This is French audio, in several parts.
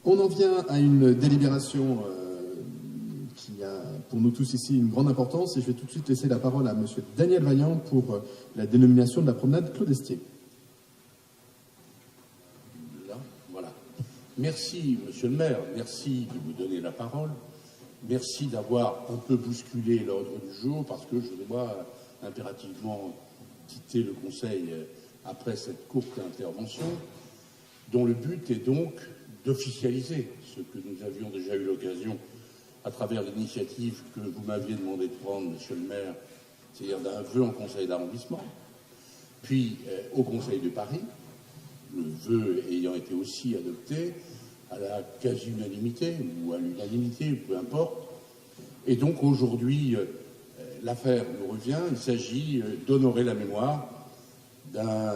On en vient à une délibération qui a pour nous tous ici une grande importance et je vais tout de suite laisser la parole à M. Daniel Vaillant pour la dénomination de la promenade Claude Estier. Là, voilà. Merci, Monsieur le maire, merci de me donner la parole. Merci d'avoir un peu bousculé l'ordre du jour parce que je dois impérativement quitter le Conseil après cette courte intervention, dont le but est donc d'officialiser ce que nous avions déjà eu l'occasion, à travers l'initiative que vous m'aviez demandé de prendre, Monsieur le maire, c'est-à-dire d'un vœu en Conseil d'arrondissement, puis au Conseil de Paris, le vœu ayant été aussi adopté à la quasi-unanimité ou à l'unanimité, peu importe. Et donc aujourd'hui, l'affaire nous revient. Il s'agit d'honorer la mémoire d'un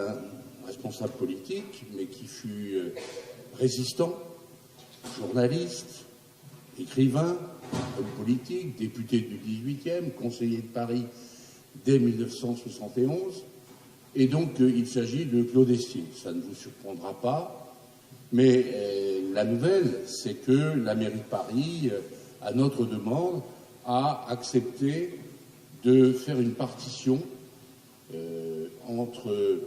responsable politique, mais qui fut résistant, journaliste, écrivain, homme politique, député du 18e, conseiller de Paris dès 1971. Et donc, il s'agit de Claude Estier. Ça ne vous surprendra pas, mais la nouvelle, c'est que la mairie de Paris, à notre demande, a accepté de faire une partition entre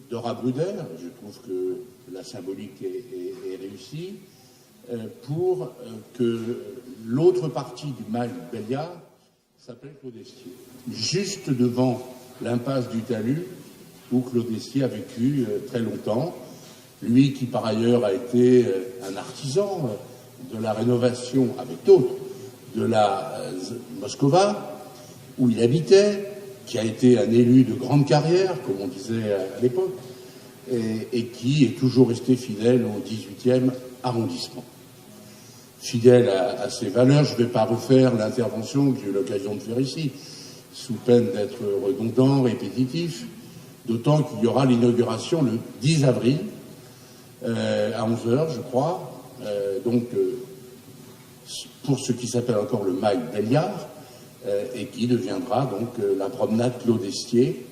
Dora Bruder, je trouve que la symbolique est réussie, pour que l'autre partie du mail Belliard s'appelle Claude Estier. Juste devant l'impasse du Talus, où Claude Estier a vécu très longtemps. Lui qui, par ailleurs, a été un artisan de la rénovation, avec d'autres, de la Moscova, où il habitait, qui a été un élu de grande carrière, comme on disait à l'époque, et qui est toujours resté fidèle au 18e arrondissement. Fidèle à ses valeurs, je ne vais pas refaire l'intervention que j'ai eu l'occasion de faire ici, sous peine d'être redondant, répétitif, d'autant qu'il y aura l'inauguration le 10 avril, à 11h, je crois, pour ce qui s'appelle encore le Mail Belliard, et qui deviendra donc la promenade Claude Estier,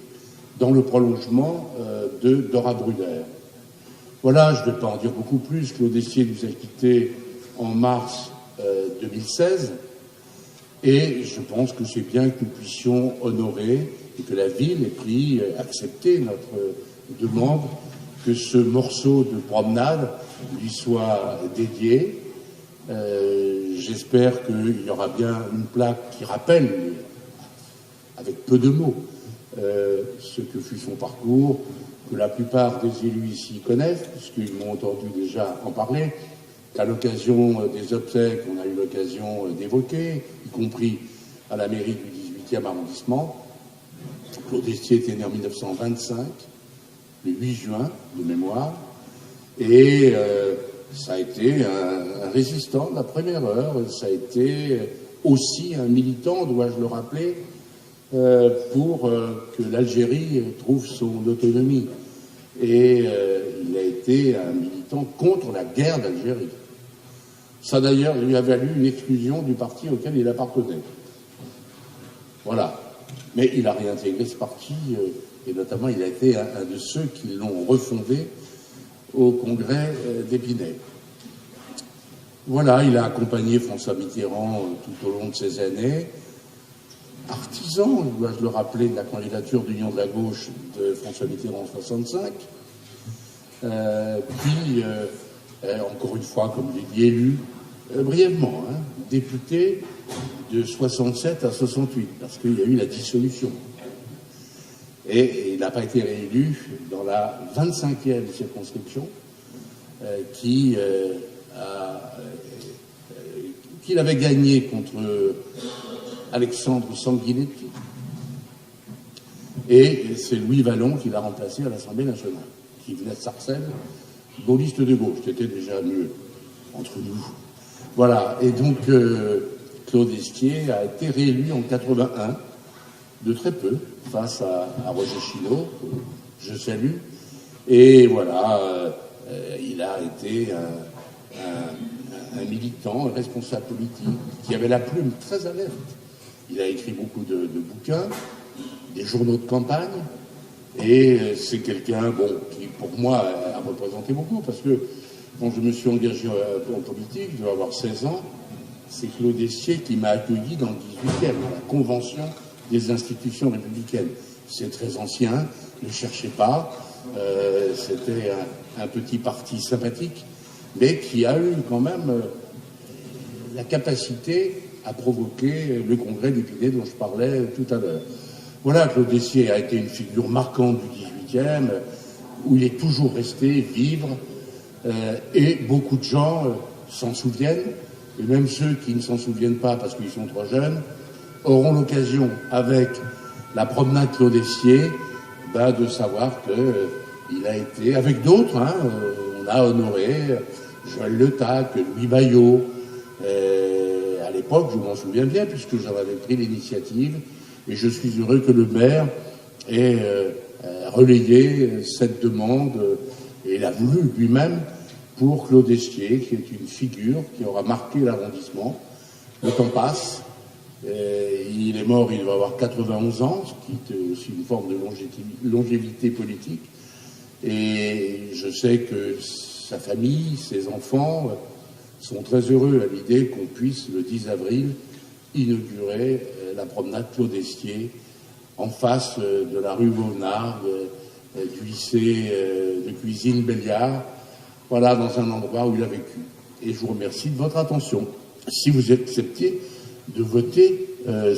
dans le prolongement de Dora Bruder. Voilà, je ne vais pas en dire beaucoup plus. Claude Estier nous a quittés en mars 2016, et je pense que c'est bien que nous puissions honorer et que la ville ait accepté notre demande que ce morceau de promenade lui soit dédié. J'espère qu'il y aura bien une plaque qui rappelle, avec peu de mots, ce que fut son parcours, que la plupart des élus ici connaissent, puisqu'ils m'ont entendu déjà en parler. À l'occasion des obsèques, on a eu l'occasion d'évoquer, y compris à la mairie du 18e arrondissement. Claude Estier était né en 1925, le 8 juin, de mémoire, et ça a été un résistant de la première heure, ça a été aussi un militant, dois-je le rappeler, pour que l'Algérie trouve son autonomie. Et il a été un militant contre la guerre d'Algérie. Ça d'ailleurs lui a valu une exclusion du parti auquel il appartenait. Voilà. Mais il a réintégré ce parti, et notamment il a été un de ceux qui l'ont refondé au congrès d'Épinay. Voilà, il a accompagné François Mitterrand tout au long de ces années. Partisan, dois-je le rappeler, de la candidature d'Union de la gauche de François Mitterrand en 1965. Encore une fois, comme je l'ai dit, élu, brièvement, député de 67 à 68, parce qu'il y a eu la dissolution. Et il n'a pas été réélu dans la 25e circonscription qu'il avait gagnée contre Alexandre Sanguinetti. Et c'est Louis Vallon qui l'a remplacé à l'Assemblée nationale, qui venait de Sarcelles, gaulliste de gauche, c'était déjà mieux entre nous. Voilà, et donc Claude Estier a été réélu en 81, de très peu, face à Roger Chinault, que je salue. Et voilà, il a été un militant, un responsable politique, qui avait la plume très alerte. Il a écrit beaucoup de bouquins, des journaux de campagne, et c'est quelqu'un, qui pour moi a représenté beaucoup, parce que quand je me suis engagé en politique, je dois avoir 16 ans, c'est Claude Essier qui m'a accueilli dans le 18e, dans la Convention des institutions républicaines. C'est très ancien, ne cherchez pas, c'était un petit parti sympathique, mais qui a eu quand même la capacité à provoquer le congrès d'Épinay dont je parlais tout à l'heure. Voilà, Claude Essier a été une figure marquante du 18e, où il est toujours resté vivre, et beaucoup de gens s'en souviennent, et même ceux qui ne s'en souviennent pas parce qu'ils sont trop jeunes, auront l'occasion, avec la promenade Claude Essier, de savoir qu'il a été, avec d'autres, on a honoré Joël Le Tac, Louis Baillot. À l'époque, je m'en souviens bien, puisque j'en avais pris l'initiative, et je suis heureux que le maire ait relayé cette demande, et l'a voulu lui-même, pour Claude Essier, qui est une figure qui aura marqué l'arrondissement. Le temps passe, il est mort, il va avoir 91 ans, ce qui est aussi une forme de longévité politique, et je sais que sa famille, ses enfants sont très heureux à l'idée qu'on puisse, le 10 avril, inaugurer la promenade Claude Essier en face de la rue Vaunard, du lycée de cuisine Béliard, voilà, dans un endroit où il a vécu. Et je vous remercie de votre attention. Si vous acceptiez de voter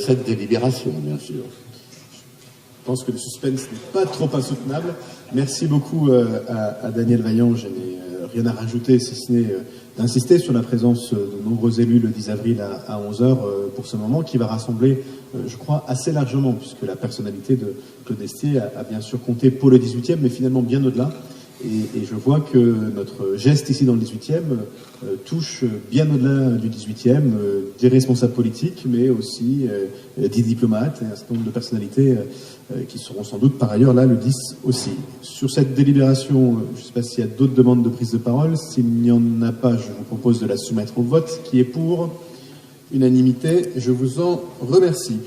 cette délibération, bien sûr. Je pense que le suspense n'est pas trop insoutenable. Merci beaucoup à Daniel Vaillant. Je n'ai rien à rajouter, si ce n'est d'insister sur la présence de nombreux élus le 10 avril à 11h pour ce moment qui va rassembler, je crois, assez largement, puisque la personnalité de Claude Essier a bien sûr compté pour le 18e, mais finalement bien au-delà. Et je vois que notre geste ici dans le 18e touche bien au-delà du 18e, des responsables politiques, mais aussi des diplomates et un certain nombre de personnalités qui seront sans doute par ailleurs là le 10 aussi. Sur cette délibération, je ne sais pas s'il y a d'autres demandes de prise de parole. S'il n'y en a pas, je vous propose de la soumettre au vote. Qui est pour? Unanimité, je vous en remercie.